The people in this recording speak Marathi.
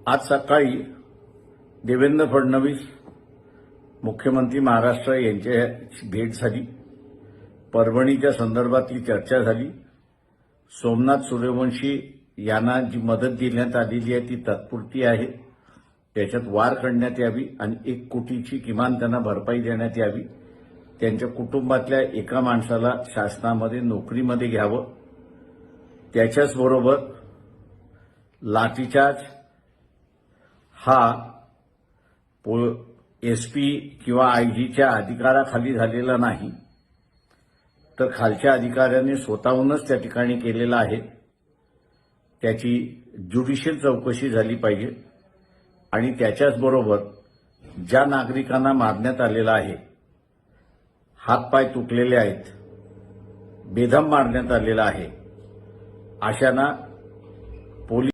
आज सकाळी देवेंद्र फडणवीस मुख्यमंत्री महाराष्ट्र यांची भेट झाली. परभणीच्या संदर्भातली चर्चा झाली. सोमनाथ सूर्यवंशी यांना जी मदत देण्यात आलेली आहे ती तात्पुरती आहे. त्याच्यात वाढ करण्यात यावी आणि 1 कोटीची किमान त्यांना भरपाई देण्यात यावी. त्यांच्या कुटुंबातल्या एका माणसाला शासनामध्ये नोकरीमध्ये घ्यावं. त्याच्याचबरोबर लाठीचार्ज हा एसपी किंवा आयजीच्या अधिकाराखाली झालेला नाही, तर खालच्या अधिकाऱ्यांनी स्वतःहूनच त्या ठिकाणी केलेला आहे. त्याची ज्युडिशियल चौकशी झाली पाहिजे आणि त्याच्याचबरोबर ज्या नागरिकांना मारण्यात आलेला आहे, हातपाय तुटलेले आहेत, बेदम मारण्यात आलेला आहे, अशांना पोलीस